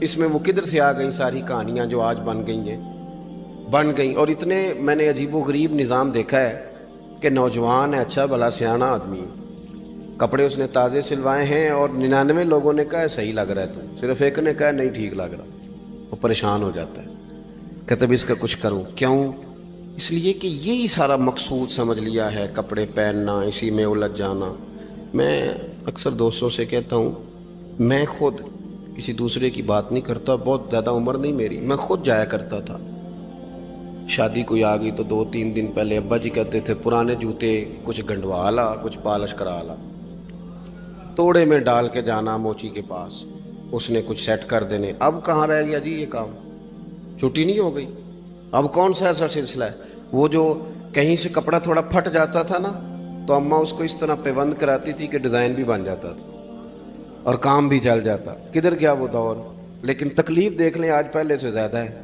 اس میں وہ کدھر سے آ گئی ساری کہانیاں جو آج بن گئیں. اور اتنے میں نے عجیب و غریب نظام دیکھا ہے کہ نوجوان ہے، اچھا بھلا سیاںا آدمی، کپڑے اس نے تازے سلوائے ہیں اور 99 لوگوں نے کہا ہے صحیح لگ رہا ہے، تو صرف ایک نے کہا ہے نہیں ٹھیک لگ رہا. وہ پریشان ہو جاتا ہے، کہتے بھی اس کا کچھ کروں. کیوں؟ اس لیے کہ یہی سارا مقصود سمجھ لیا ہے، کپڑے پہننا، اسی میں الجھ جانا. میں اکثر دوستوں سے کہتا ہوں، میں خود کسی دوسرے کی بات نہیں کرتا، بہت زیادہ عمر نہیں میری، میں خود جایا کرتا تھا. شادی کوئی آ گئی تو 2-3 دن پہلے ابا جی کہتے تھے پرانے جوتے کچھ گنڈوا لا، کچھ پالش کرا لا، توڑے میں ڈال کے جانا موچی کے پاس، اس نے کچھ سیٹ کر دینے. اب کہاں رہ گیا جی یہ کام؟ چھٹی نہیں ہو گئی. اب کون سا ایسا سلسلہ ہے؟ وہ جو کہیں سے کپڑا تھوڑا پھٹ جاتا تھا نا، تو اماں اس کو اس طرح پیوند کراتی تھی کہ ڈیزائن بھی بن جاتا تھا اور کام بھی چل جاتا. کدھر گیا وہ دور؟ لیکن تکلیف دیکھ لیں آج پہلے سے زیادہ ہے،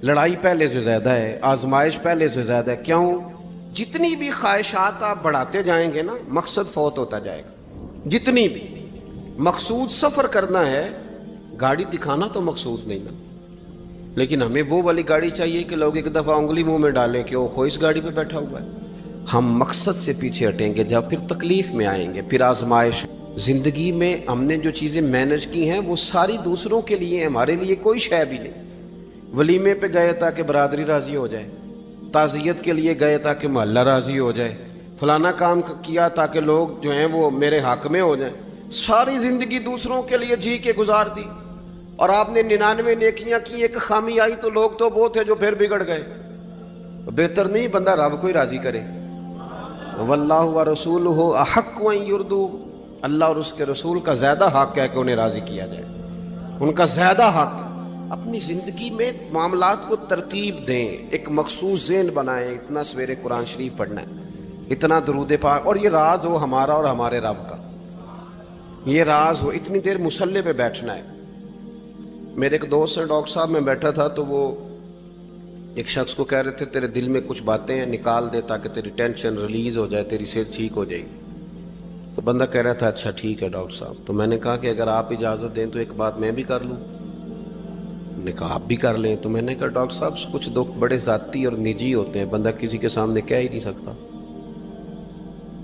لڑائی پہلے سے زیادہ ہے، آزمائش پہلے سے زیادہ ہے. کیوں؟ جتنی بھی خواہشات آپ بڑھاتے جائیں گے نا، مقصد فوت ہوتا جائے گا. جتنی بھی مقصود سفر کرنا ہے، گاڑی دکھانا تو مقصود نہیں نا، لیکن ہمیں وہ والی گاڑی چاہیے کہ لوگ ایک دفعہ انگلی منہ میں ڈالیں کہ وہ اس گاڑی پہ بیٹھا ہوا ہے. ہم مقصد سے پیچھے ہٹیں گے جب پھر تکلیف میں آئیں گے، پھر آزمائش. زندگی میں ہم نے جو چیزیں مینج کی ہیں وہ ساری دوسروں کے لیے، ہمارے لیے کوئی شے بھی نہیں. ولیمے پہ گئے تاکہ برادری راضی ہو جائے، تعزیت کے لیے گئے تاکہ محلہ راضی ہو جائے، فلانا کام کیا تاکہ لوگ جو ہیں وہ میرے حق میں ہو جائیں. ساری زندگی دوسروں کے لیے جی کے گزار دی، اور آپ نے 99 نیکیاں کی، ایک خامی آئی تو لوگ تو وہ تھے جو پھر بگڑ گئے. بہتر نہیں بندہ رب کو ہی راضی کرے. واللہ ورسولہ احق ان یرضوہ، اللہ اور اس کے رسول کا زیادہ حق ہے کہ انہیں راضی کیا جائے، ان کا زیادہ حق. اپنی زندگی میں معاملات کو ترتیب دیں، ایک مخصوص ذہن بنائیں. اتنا سویرے قرآن شریف پڑھنا ہے، اتنا درود پاک، اور یہ راز ہو ہمارا اور ہمارے رب کا، یہ راز ہو. اتنی دیر مصلی پہ بیٹھنا ہے. میرے ایک دوست ہیں ڈاکٹر صاحب، میں بیٹھا تھا تو وہ ایک شخص کو کہہ رہے تھے تیرے دل میں کچھ باتیں ہیں نکال دے تاکہ تیری ٹینشن ریلیز ہو جائے، تیری صحت ٹھیک ہو جائے گی. تو بندہ کہہ رہا تھا اچھا ٹھیک ہے ڈاکٹر صاحب. تو میں نے کہا کہ اگر آپ اجازت دیں تو ایک بات میں بھی کر لوں. نے کہا آپ بھی کر لیں. تو میں نے کہا ڈاکٹر صاحب کچھ دکھ بڑے ذاتی اور نجی ہوتے ہیں، بندہ کسی کے سامنے کہہ ہی نہیں سکتا،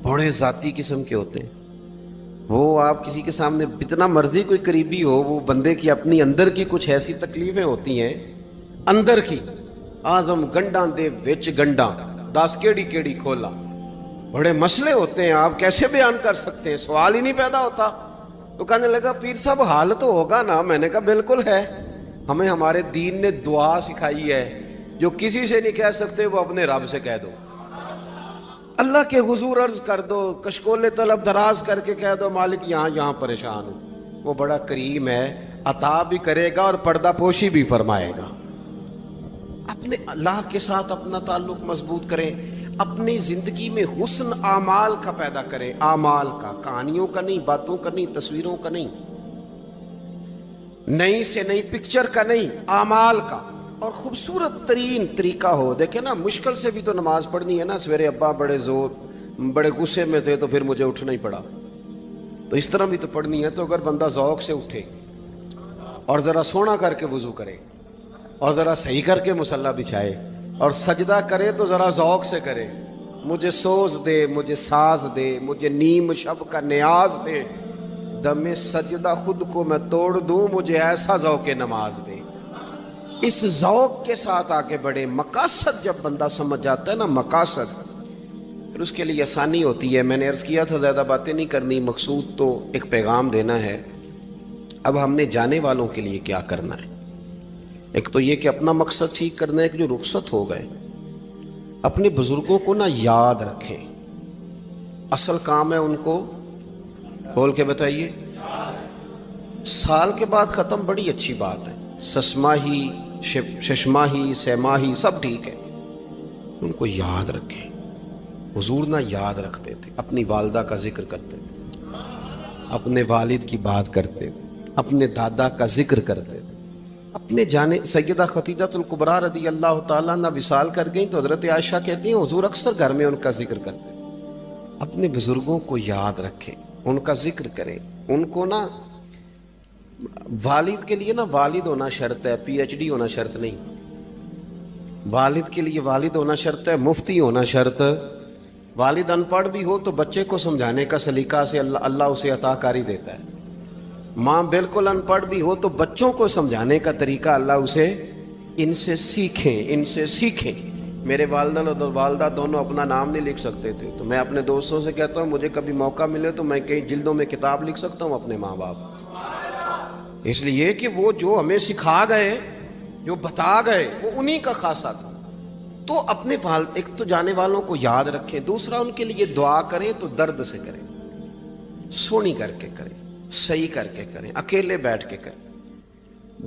بڑے ذاتی قسم کے ہوتے ہیں. وہ آپ کسی کے سامنے جتنا مرضی کوئی قریبی ہو، وہ بندے کی اپنی اندر کی کچھ ایسی تکلیفیں ہوتی ہیں اندر کی. آزم گنڈاں دے وچ گنڈاں دس کیڑی کھولا، بڑے مسئلے ہوتے ہیں، آپ کیسے بیان کر سکتے ہیں؟ سوال ہی نہیں پیدا ہوتا. تو کہنے لگا پیر صاحب حال تو ہوگا نا. میں نے کہا بالکل ہے. ہمیں ہمارے دین نے دعا سکھائی ہے، جو کسی سے نہیں کہہ سکتے وہ اپنے رب سے کہہ دو. اللہ کے حضور عرض کر دو، کشکول طلب دراز کر کے کہہ دو مالک یہاں پریشان ہوں. وہ بڑا کریم ہے، عطا بھی کرے گا اور پردہ پوشی بھی فرمائے گا. اپنے اللہ کے ساتھ اپنا تعلق مضبوط کریں. اپنی زندگی میں حسن اعمال کا پیدا کریں، اعمال کا، کہانیوں کا نہیں، باتوں کا نہیں، تصویروں کا نہیں، نئی سے نئی پکچر کا نہیں، اعمال کا. اور خوبصورت ترین طریقہ ہو. دیکھیں نا، مشکل سے بھی تو نماز پڑھنی ہے نا. سویرے ابا بڑے غصے میں تھے تو پھر مجھے اٹھنا ہی پڑا، تو اس طرح بھی تو پڑھنی ہے. تو اگر بندہ ذوق سے اٹھے اور ذرا سونا کر کے وضو کرے اور ذرا صحیح کر کے مصلی بچھائے اور سجدہ کرے تو ذرا ذوق سے کرے. مجھے سوز دے، مجھے ساز دے، مجھے نیم شب کا نیاز دے، دم سجدہ خود کو میں توڑ دوں، مجھے ایسا ذوق نماز دے. اس ذوق کے ساتھ آگے بڑھے. مقاصد جب بندہ سمجھ جاتا ہے نا، مقاصد، پھر اس کے لیے آسانی ہوتی ہے. میں نے عرض کیا تھا زیادہ باتیں نہیں کرنی، مقصود تو ایک پیغام دینا ہے. اب ہم نے جانے والوں کے لیے کیا کرنا ہے؟ ایک تو یہ کہ اپنا مقصد ٹھیک کرنا ہے کہ جو رخصت ہو گئے اپنے بزرگوں کو نہ یاد رکھیں. اصل کام ہے ان کو بول کے بتائیے. سال کے بعد ختم، بڑی اچھی بات ہے، سسماہی ششماہی سیماہی سب ٹھیک ہے، ان کو یاد رکھیں. حضور نہ یاد رکھتے تھے، اپنی والدہ کا ذکر کرتے تھے، اپنے والد کی بات کرتے تھے، اپنے دادا کا ذکر کرتے تھے. اپنے جانے سیدہ خدیجہ الکبریٰ رضی اللہ تعالیٰ عنہ وصال کر گئیں تو حضرت عائشہ کہتی ہیں حضور اکثر گھر میں ان کا ذکر کرتے. اپنے بزرگوں کو یاد رکھیں، ان کا ذکر کریں. ان کو نا والد کے لیے نا والد ہونا شرط ہے، پی ایچ ڈی ہونا شرط نہیں. والد کے لیے والد ہونا شرط ہے، مفتی ہونا شرط. والد ان پڑھ بھی ہو تو بچے کو سمجھانے کا سلیقہ سے اللہ اسے عطا کاری دیتا ہے. ماں بالکل ان پڑھ بھی ہو تو بچوں کو سمجھانے کا طریقہ اللہ اسے ان سے سیکھیں. میرے والدہ اور والدہ دونوں اپنا نام نہیں لکھ سکتے تھے، تو میں اپنے دوستوں سے کہتا ہوں مجھے کبھی موقع ملے تو میں کئی جلدوں میں کتاب لکھ سکتا ہوں اپنے ماں باپ. اس لیے کہ وہ جو ہمیں سکھا گئے، جو بتا گئے، وہ انہی کا خاصہ تھا. تو اپنے ایک تو جانے والوں کو یاد رکھیں، دوسرا ان کے لیے دعا کریں تو درد سے کریں، سونی کر کے کریں، صحیح کر کے کریں، اکیلے بیٹھ کے کریں.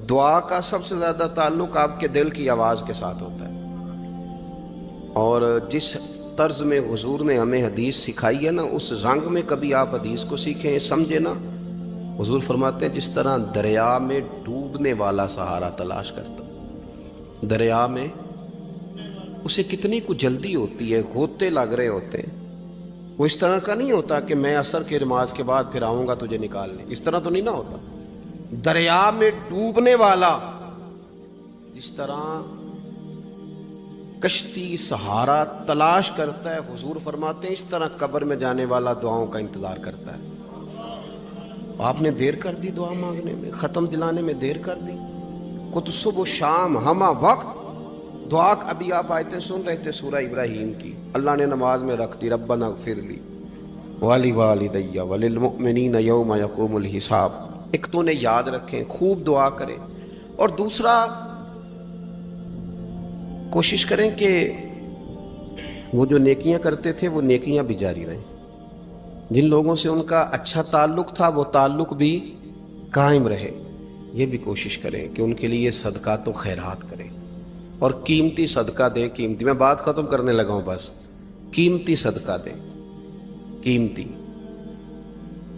دعا کا سب سے زیادہ تعلق آپ کے دل کی آواز کے ساتھ ہوتا ہے. اور جس طرز میں حضور نے ہمیں حدیث سکھائی ہے نا، اس رنگ میں کبھی آپ حدیث کو سیکھیں، سمجھیں نا. حضور فرماتے ہیں جس طرح دریا میں ڈوبنے والا سہارا تلاش کرتا، دریا میں اسے کتنی کو جلدی ہوتی ہے، غوطے لگ رہے ہوتے ہیں، وہ اس طرح کا نہیں ہوتا کہ میں عصر کی نماز کے بعد پھر آؤں گا تجھے نکالنے. اس طرح تو نہیں نہ ہوتا. دریا میں ڈوبنے والا جس طرح کشتی سہارا تلاش کرتا ہے، حضور فرماتے ہیں اس طرح قبر میں جانے والا دعاؤں کا انتظار کرتا ہے. آپ نے دیر کر دی دعا مانگنے میں، ختم دلانے میں دیر کر دی. کت صبح و شام ہمہ وقت دعا. ابھی آپ آیتیں سن رہے تھے سورہ ابراہیم کی، اللہ نے نماز میں رکھ دی، ربنا اغفر لی ولی وللمؤمنین یوم یقوم الحساب. ایک تو انہیں یاد رکھیں، خوب دعا کریں، اور دوسرا کوشش کریں کہ وہ جو نیکیاں کرتے تھے وہ نیکیاں بھی جاری رہیں. جن لوگوں سے ان کا اچھا تعلق تھا وہ تعلق بھی قائم رہے. یہ بھی کوشش کریں کہ ان کے لیے صدقات و خیرات کریں، اور قیمتی صدقہ دیں. قیمتی، میں بات ختم کرنے لگا ہوں بس. قیمتی صدقہ دیں، قیمتی.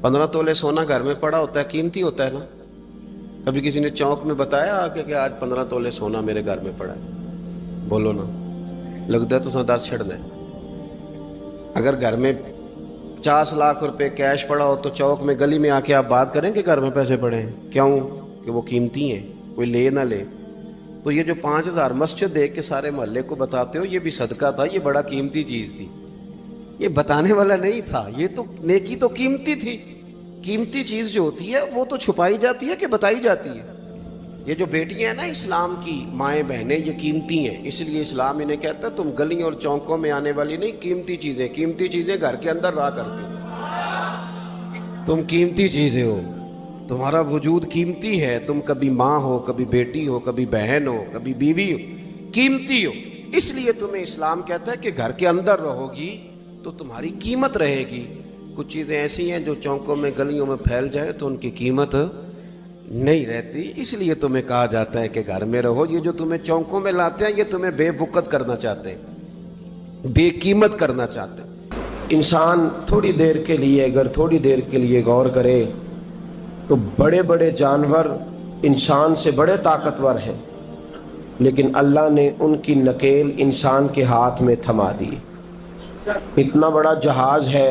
15 تولے سونا گھر میں پڑا ہوتا ہے، قیمتی ہوتا ہے نا. کبھی کسی نے چوک میں بتایا کہ آج 15 تولے سونا میرے گھر میں پڑا ہے؟ بولو نا، لگتا ہے تو سن 10 چھڑنا ہے. اگر گھر میں 50 لاکھ روپے کیش پڑا ہو تو چوک میں گلی میں آ کے آپ بات کریں کہ گھر میں پیسے پڑے ہیں. کیوں؟ کہ وہ قیمتی ہیں، کوئی لے نہ لے. تو یہ جو 5000 مسجد دیکھ کے سارے محلے کو بتاتے ہو یہ بھی صدقہ تھا، یہ بڑا قیمتی چیز تھی. یہ بتانے والا نہیں تھا، یہ تو نیکی تو قیمتی تھی. قیمتی چیز جو ہوتی ہے وہ تو چھپائی جاتی ہے کہ بتائی جاتی ہے. یہ جو بیٹیاں ہیں نا اسلام کی، مائیں بہنیں، یہ قیمتی ہیں. اس لیے اسلام انہیں کہتا ہے تم گلیوں اور چوکوں میں آنے والی نہیں، قیمتی چیزیں گھر کے اندر رہا کرتی. تم قیمتی چیزیں ہو، تمہارا وجود قیمتی ہے. تم کبھی ماں ہو، کبھی بیٹی ہو، کبھی بہن ہو، کبھی بیوی ہو، قیمتی ہو. اس لیے تمہیں اسلام کہتا ہے کہ گھر کے اندر رہو گی تو تمہاری قیمت رہے گی. کچھ چیزیں ایسی ہیں جو چوکوں میں گلیوں میں پھیل جائے تو ان کی قیمت نہیں رہتی. اس لیے تمہیں کہا جاتا ہے کہ گھر میں رہو. یہ جو تمہیں چوکوں میں لاتے ہیں یہ تمہیں بے وقت کرنا چاہتے ہیں، بے قیمت کرنا چاہتے ہیں. انسان تھوڑی دیر کے لیے، اگر تھوڑی دیر کے لیے غور کرے تو بڑے بڑے جانور انسان سے بڑے طاقتور ہیں، لیکن اللہ نے ان کی نکیل انسان کے ہاتھ میں تھما دی. اتنا بڑا جہاز ہے،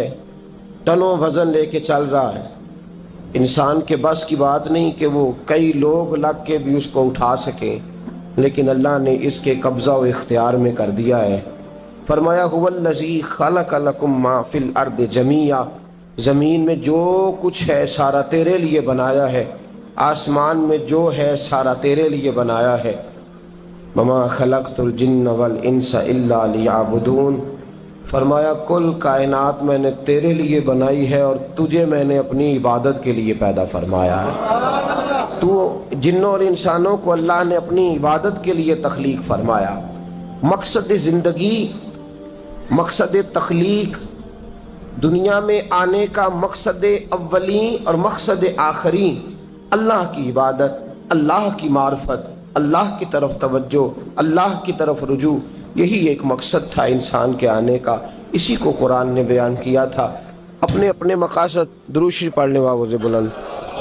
ٹنوں وزن لے کے چل رہا ہے. انسان کے بس کی بات نہیں کہ وہ کئی لوگ لگ کے بھی اس کو اٹھا سکیں، لیکن اللہ نے اس کے قبضہ و اختیار میں کر دیا ہے. فرمایا هو الذی خلق لکم ما فی الارض جمیعا، زمین میں جو کچھ ہے سارا تیرے لیے بنایا ہے، آسمان میں جو ہے سارا تیرے لیے بنایا ہے. وما خلقت الجن والانس الا لیعبدون، فرمایا کل کائنات میں نے تیرے لیے بنائی ہے اور تجھے میں نے اپنی عبادت کے لیے پیدا فرمایا ہے. تو جنوں اور انسانوں کو اللہ نے اپنی عبادت کے لیے تخلیق فرمایا. مقصد زندگی، مقصد تخلیق، دنیا میں آنے کا مقصد اولین اور مقصد آخرین اللہ کی عبادت، اللہ کی معرفت، اللہ کی طرف توجہ، اللہ کی طرف رجوع. یہی ایک مقصد تھا انسان کے آنے کا. اسی کو قرآن نے بیان کیا تھا. اپنے اپنے مقاصد. درود شریف پڑھنے والوں سے بلند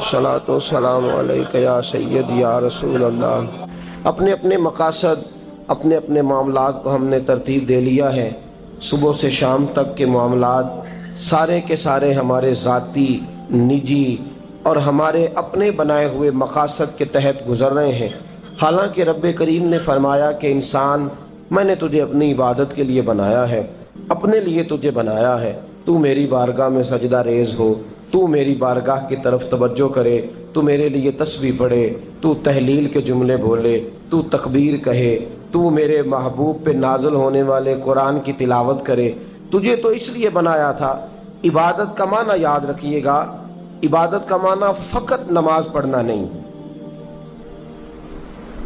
صلاۃ و سلام علیک یا سید یا رسول اللہ. اپنے اپنے مقاصد، اپنے اپنے معاملات کو ہم نے ترتیب دے لیا ہے. صبح سے شام تک کے معاملات سارے کے سارے ہمارے ذاتی، نجی اور ہمارے اپنے بنائے ہوئے مقاصد کے تحت گزر رہے ہیں۔ حالانکہ رب کریم نے فرمایا کہ انسان، میں نے تجھے اپنی عبادت کے لیے بنایا ہے، اپنے لیے تجھے بنایا ہے، تو میری بارگاہ میں سجدہ ریز ہو، تو میری بارگاہ کی طرف توجہ کرے، تو میرے لیے تسبیح پڑھے، تو تہلیل کے جملے بولے، تو تکبیر کہے، تو میرے محبوب پہ نازل ہونے والے قرآن کی تلاوت کرے۔ تجھے تو اس لیے بنایا تھا۔ عبادت کا معنی یاد رکھیے گا، عبادت کا معنی فقط نماز پڑھنا نہیں،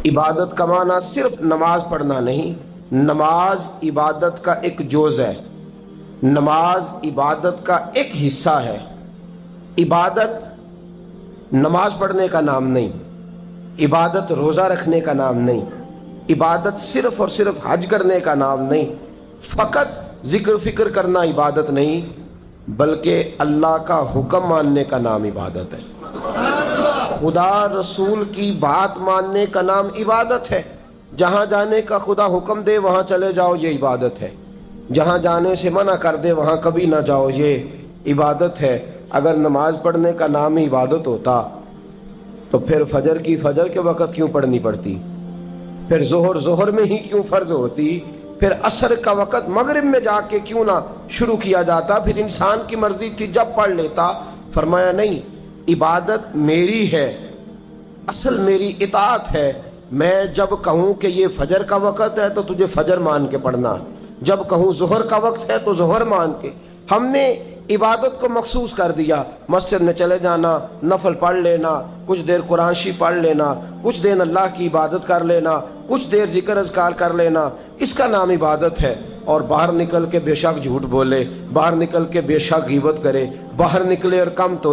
عبادت کا معنی صرف نماز پڑھنا نہیں، نماز عبادت کا ایک جز ہے، نماز عبادت کا ایک حصہ ہے۔ عبادت نماز پڑھنے کا نام نہیں، عبادت روزہ رکھنے کا نام نہیں، عبادت صرف اور صرف حج کرنے کا نام نہیں، فقط ذکر فکر کرنا عبادت نہیں، بلکہ اللہ کا حکم ماننے کا نام عبادت ہے۔ خدا رسول کی بات ماننے کا نام عبادت ہے۔ جہاں جانے کا خدا حکم دے وہاں چلے جاؤ، یہ عبادت ہے۔ جہاں جانے سے منع کر دے وہاں کبھی نہ جاؤ، یہ عبادت ہے۔ اگر نماز پڑھنے کا نام ہی عبادت ہوتا تو پھر فجر کی فجر کے وقت کیوں پڑھنی پڑتی، پھر ظہر میں ہی کیوں فرض ہوتی، پھر عصر کا وقت مغرب میں جا کے کیوں نہ شروع کیا جاتا، پھر انسان کی مرضی تھی جب پڑھ لیتا۔ فرمایا نہیں، عبادت میری ہے، اصل میری اطاعت ہے۔ میں جب کہوں کہ یہ فجر کا وقت ہے تو تجھے فجر مان کے پڑھنا، جب کہوں ظہر کا وقت ہے تو ظہر مان کے۔ ہم نے عبادت کو مخصوص کر دیا، مسجد میں چلے جانا، نفل پڑھ لینا، کچھ دیر قرآن شریف پڑھ لینا، کچھ دیر اللہ کی عبادت کر لینا، کچھ دیر ذکر اذکار کر لینا، اس کا نام عبادت ہے۔ اور باہر نکل کے بے شک جھوٹ بولے، باہر نکل کے بے شک غیبت کرے، باہر نکلے اور کم تو